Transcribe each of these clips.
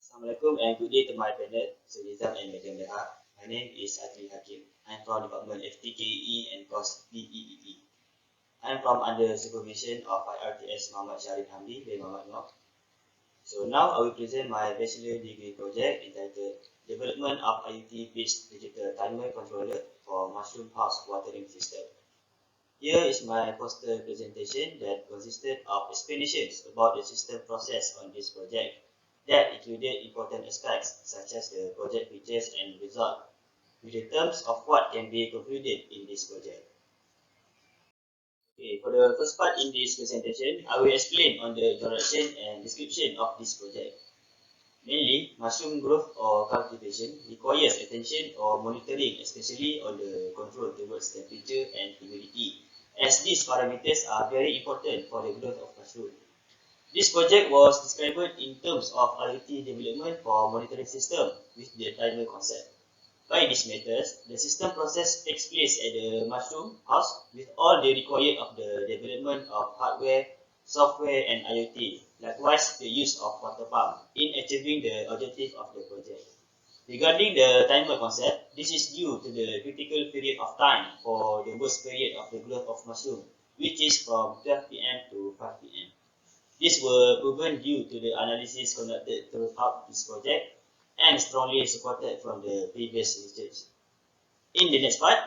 Assalamualaikum and good day to my panel, Sir Nizam and Madam Leha. My name is Adli Hakim. I'm from Department FTKE and Course DEEE. I'm from under supervision of IRTS Muhammad Sharif Hamdi bin Muhammad Noor. So now I will present my bachelor degree project entitled Development of IoT-based Digital Timer Controller for Mushroom House Watering System. Here is my poster presentation that consisted of explanations about the system process on this project that included important aspects such as the project features and result with the terms of what can be concluded in this project. Okay, for the first part in this presentation, I will explain on the introduction and description of this project. Mainly, mushroom growth or cultivation requires attention or monitoring, especially on the control towards temperature and humidity, as these parameters are very important for the growth of mushroom. This project was described in terms of IoT development for monitoring system with the timer concept. By this method, the system process takes place at the mushroom house with all the required of the development of hardware, software, and IoT. Likewise, the use of water pump in achieving the objective of the project. Regarding the timer concept, this is due to the critical period of time for the worst period of the growth of mushroom, which is from 12 pm to 5 pm. These were proven due to the analysis conducted throughout this project and strongly supported from the previous research. In the next part,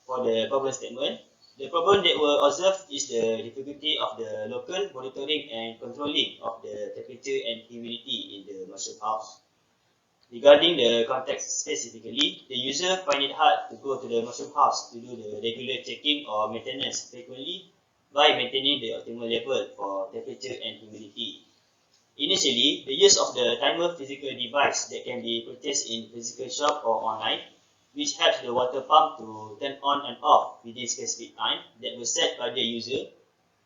for the problem statement, the problem that were observed is the difficulty of the local monitoring and controlling of the temperature and humidity in the mushroom house. Regarding the context specifically, the user find it hard to go to the mushroom house to do the regular checking or maintenance frequently by maintaining the optimal level for temperature and humidity. Initially, the use of the timer physical device that can be purchased in physical shop or online, which helps the water pump to turn on and off within specific time that was set by the user,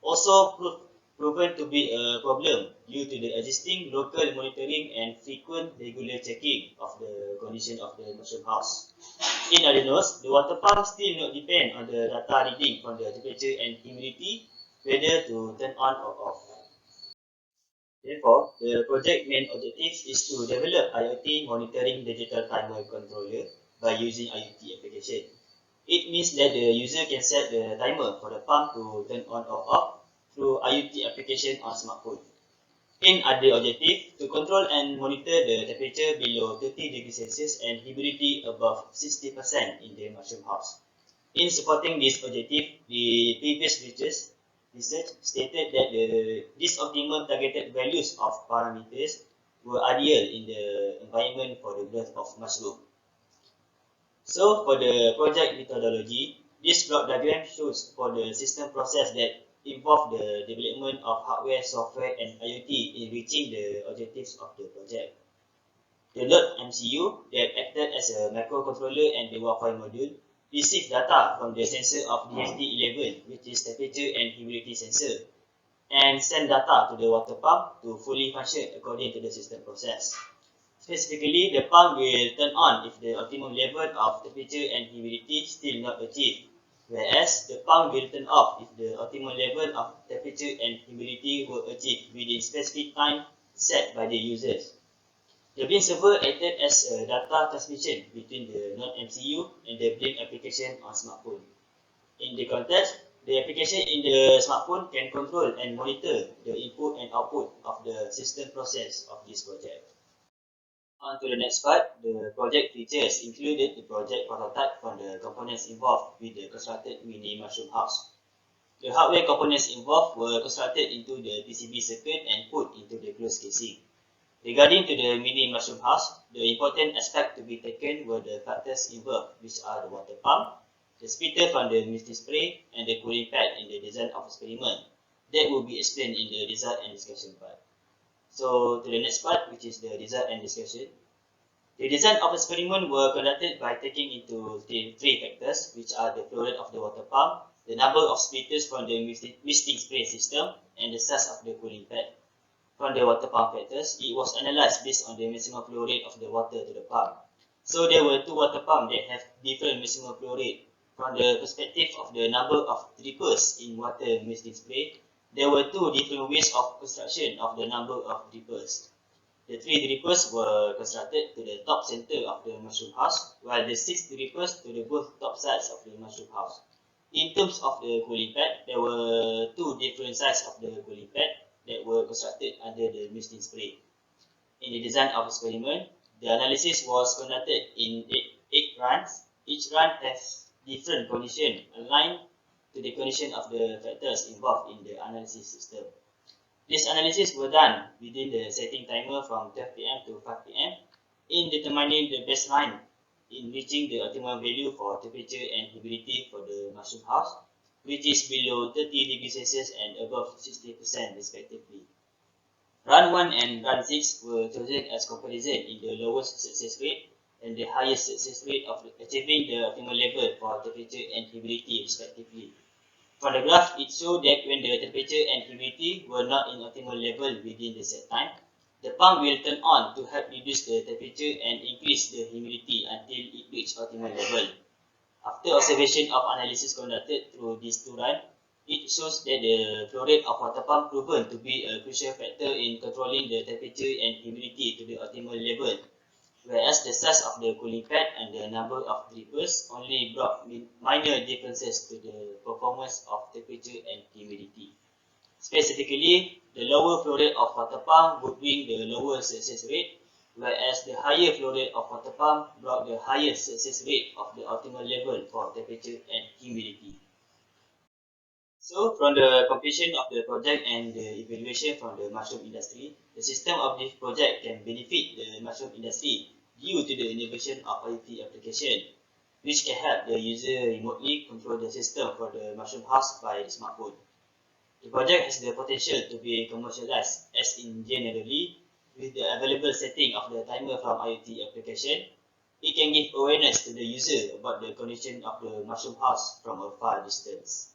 also proven to be a problem due to the existing local monitoring and frequent regular checking of the condition of the mushroom house. In other notes, the water pump still not depend on the data reading from the temperature and humidity whether to turn on or off. Therefore, the project main objective is to develop IoT monitoring digital timer controller by using IoT application. It means that the user can set the timer for the pump to turn on or off through IoT application on smartphone. In other objective, to control and monitor the temperature below 30 degrees Celsius and humidity above 60% in the mushroom house. In supporting this objective, the previous research stated that these optimal targeted values of parameters were ideal in the environment for the growth of mushroom. So for the project methodology, this block diagram shows for the system process that involve the development of hardware, software, and IoT in reaching the objectives of the project. The load MCU that acted as a microcontroller and the Wi-Fi module receive data from the sensor of DHT11, which is temperature and humidity sensor, and send data to the water pump to fully function according to the system process. Specifically, the pump will turn on if the optimum level of temperature and humidity still not achieved, whereas the pump will turn off if the optimal level of temperature and humidity were achieved within specific time set by the users. The Blink server acted as a data transmission between the Node MCU and the Blink application on smartphone. In the context, the application in the smartphone can control and monitor the input and output of the system process of this project. On to the next part, the project features included the project prototype from the components involved with the constructed mini mushroom house. The hardware components involved were constructed into the PCB circuit and put into the closed casing. Regarding to the mini mushroom house, the important aspect to be taken were the factors involved, which are the water pump, the splitter from the misty spray, and the cooling pad in the design of experiment. That will be explained in the result and discussion part. So to the next part, which is the result and discussion. The design of experiment were conducted by taking into three factors, which are the flow rate of the water pump, the number of splitters from the misting spray system, and the size of the cooling pad. From the water pump factors, it was analyzed based on the maximum flow rate of the water to the pump. So there were two water pumps that have different maximum flow rate. From the perspective of the number of drippers in water misting spray, there were two different ways of construction of the number of drippers. The 3 drippers were constructed to the top center of the mushroom house, while the 6 drippers to the both top sides of the mushroom house. In terms of the cooling pad, there were 2 different sizes of the cooling pad that were constructed under the misting spray. In the design of the experiment, the analysis was conducted in 8 runs. Each run has different conditions aligned to the condition of the factors involved in the analysis system. This analysis was done within the setting timer from 12 p.m. to 5 p.m. in determining the baseline in reaching the optimal value for temperature and humidity for the mushroom house, which is below 30 degrees Celsius and above 60% respectively. Run 1 and Run 6 were chosen as comparison in the lowest success rate and the highest success rate of achieving the optimal level for temperature and humidity respectively. From the graph, it shows that when the temperature and humidity were not in optimal level within the set time, the pump will turn on to help reduce the temperature and increase the humidity until it reaches optimal level. After observation of analysis conducted through these 2 runs, it shows that the flow rate of water pump proven to be a crucial factor in controlling the temperature and humidity to the optimal level, whereas the size of the cooling pad and the number of drippers only brought minor differences to the performance of temperature and humidity. Specifically, the lower flow rate of water pump would bring the lower success rate, whereas the higher flow rate of water pump brought the highest success rate of the optimal level for temperature and humidity. So, from the completion of the project and the evaluation from the mushroom industry, the system of this project can benefit the mushroom industry due to the innovation of IoT application, which can help the user remotely control the system for the mushroom house by the smartphone. The project has the potential to be commercialized as in generally, with the available setting of the timer from IoT application. It can give awareness to the user about the condition of the mushroom house from a far distance.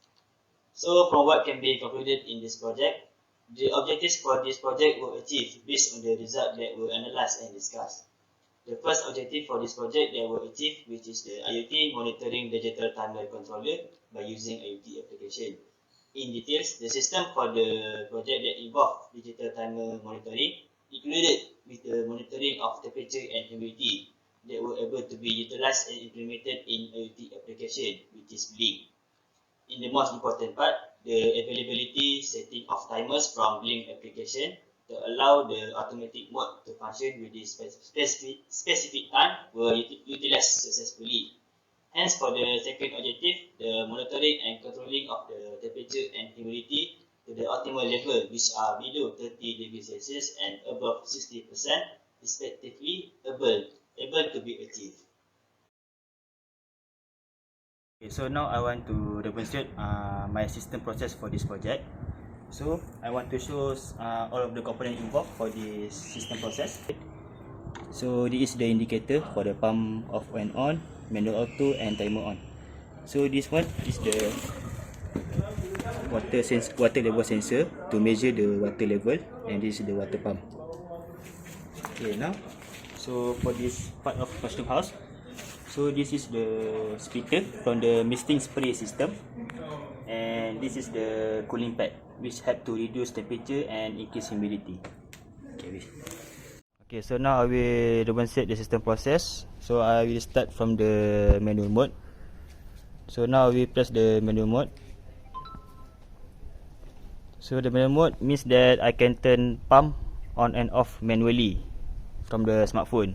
So, from what can be concluded in this project, the objectives for this project were achieved based on the results that were analyzed and discussed. The first objective for this project that were achieved, which is the IoT monitoring digital timer controller by using IoT application. In details, the system for the project that involved digital timer monitoring included with the monitoring of temperature and humidity that were able to be utilized and implemented in IoT application, which is Blink. In the most important part, the availability setting of timers from Blink application to allow the automatic mode to function with this specific time were utilized successfully. Hence, for the second objective, the monitoring and controlling of the temperature and humidity to the optimal level, which are below 30 degrees Celsius and above 60%, respectively, able to be achieved. Okay, so now I want to demonstrate my system process for this project. So I want to show all of the components involved for this system process. So this is the indicator for the pump off and on, manual auto and timer on. So this one is the water level sensor to measure the water level, and this is the water pump. Okay, now so for this part of mushroom house, so this is the splitter from the misting spray system, and this is the cooling pad which help to reduce temperature and increase humidity. Okay, so now I will demonstrate the system process. So I will start from the manual mode. So now we press the manual mode. So the manual mode means that I can turn pump on and off manually from the smartphone.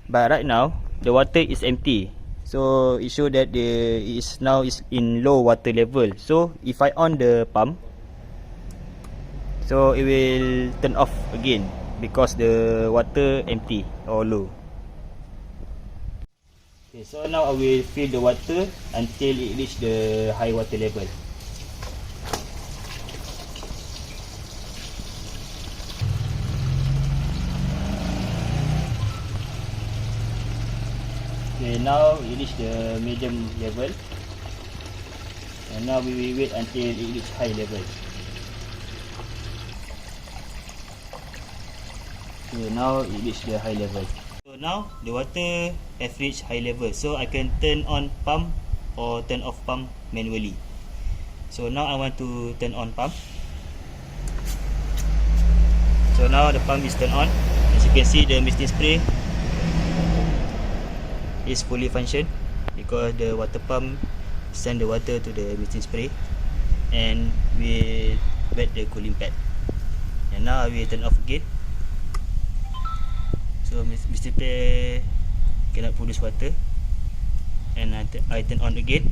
But right now the water is empty, so it shows that it is now in low water level. So if I on the pump, so it will turn off again because the water empty or low. Okay, so now I will fill the water until it reach the high water level. Okay, now it reach the medium level, and now we will wait until it reach high level. Okay, now it reach the high level. So now the water has reached high level, so I can turn on pump or turn off pump manually. So now I want to turn on pump. So now the pump is turned on, as can see the misting spray is fully function because the water pump send the water to the misting spray and we wet the cooling pad. And now we turn off again. So misting spray cannot produce water, and I turn on again,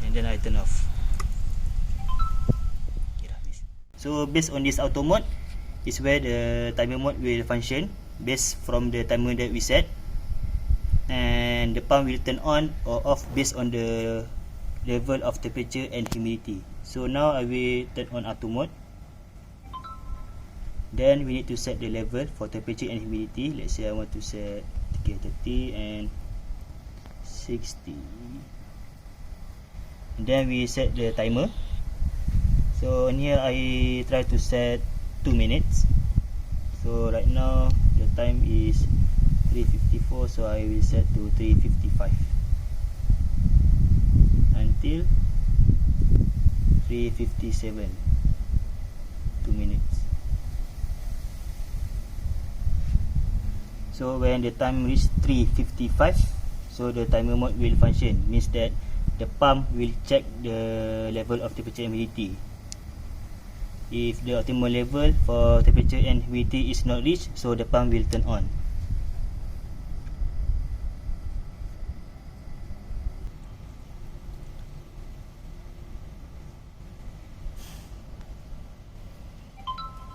and then I turn off. So based on this auto mode is where the timer mode will function based from the timer that we set, and the pump will turn on or off based on the level of temperature and humidity. So now I will turn on auto mode. Then we need to set the level for temperature and humidity. Let's say I want to set 30 and 60, and then we set the timer. So in here I try to set 2 minutes. So right now the time is 3:54, so I will set to 3:55 until 3:57, 2 minutes. So when the time reach 3:55, so the timer mode will function, means that the pump will check the level of temperature and humidity. If the optimal level for temperature and humidity is not reached, so the pump will turn on.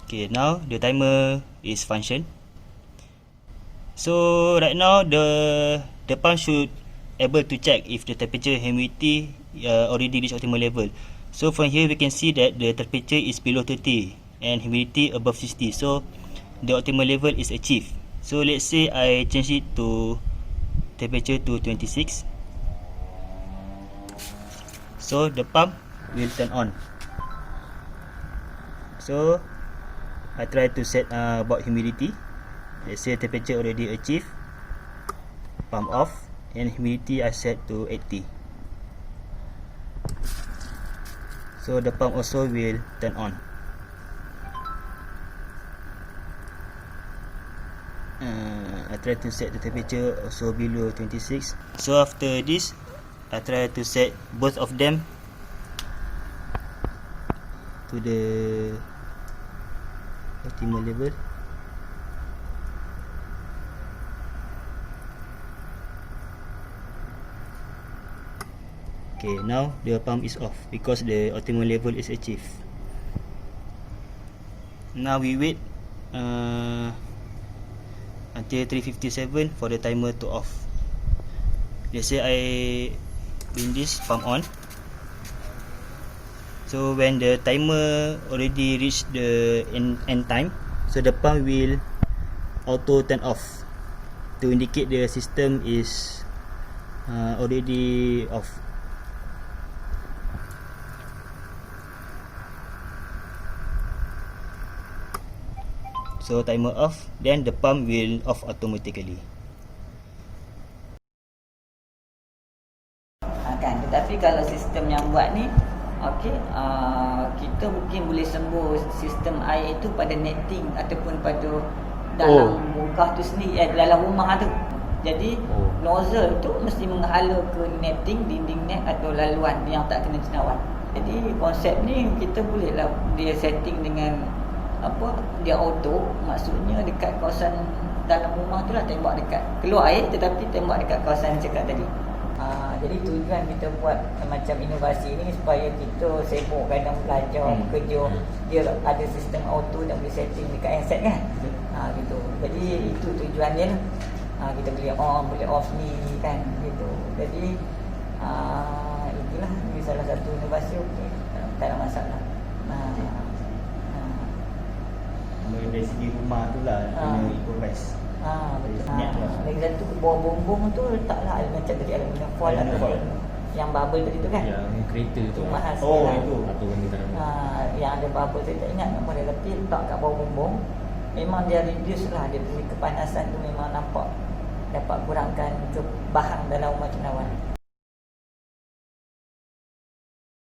Okay, now the timer is function. So right now the pump should able to check if the temperature and humidity already reach optimal level. So from here we can see that the temperature is below 30 and humidity above 60. So the optimal level is achieved. So let's say I change it to temperature to 26. So the pump will turn on. So I try to set about humidity. Let's say temperature already achieved, pump off, and humidity I set to 80. So the pump also will turn on. I try to set the temperature also below 26. So after this, I try to set both of them to the optimal level. Okay, now the pump is off because the optimal level is achieved. Now we wait until 3:57 for the timer to off. Let's say I bring this pump on. So when the timer already reach the end time, so the pump will auto turn off to indicate the system is already off. So timer off, then the pump will off automatically. Kan, tetapi kalau sistem yang buat ni, okey, kita mungkin boleh sembuh sistem air itu pada netting ataupun pada dalam bongkah tu sendiri, dalam rumah tu. Jadi nozzle tu mesti menghala ke netting, dinding net atau laluan yang tak kena cendawan. Jadi konsep ni kita bolehlah dia setting dengan apa, dia auto, maksudnya dekat kawasan dalam rumah tu lah tembak dekat keluar air, tetapi tembak dekat kawasan cakap tadi. Jadi tujuan kita buat macam inovasi ni supaya kita sibuk kadang belajar, bekerja, dia ada sistem auto dan boleh setting dekat handset kan. Gitu. Jadi itu tujuan dia lah. Kita boleh on, boleh off ni kan gitu. Jadi itulah ini salah satu inovasi, okey, tak ada masalah. Dari segi rumah tu lah kena improvise. Betul. Lagi satu bawah bumbung tu letaklah macam tadi aluminium foil atau yang bubble tadi tu kan. Yang kereta tu. Mahal itu. Atau benda tak ada. Yang ada bubble saya tak ingat nama dia, tapi letak kat bawah bumbung. Memang dia reduce lah, dia beri kepanasan tu memang nampak dapat kurangkan kebahan dalam rumah cendawan.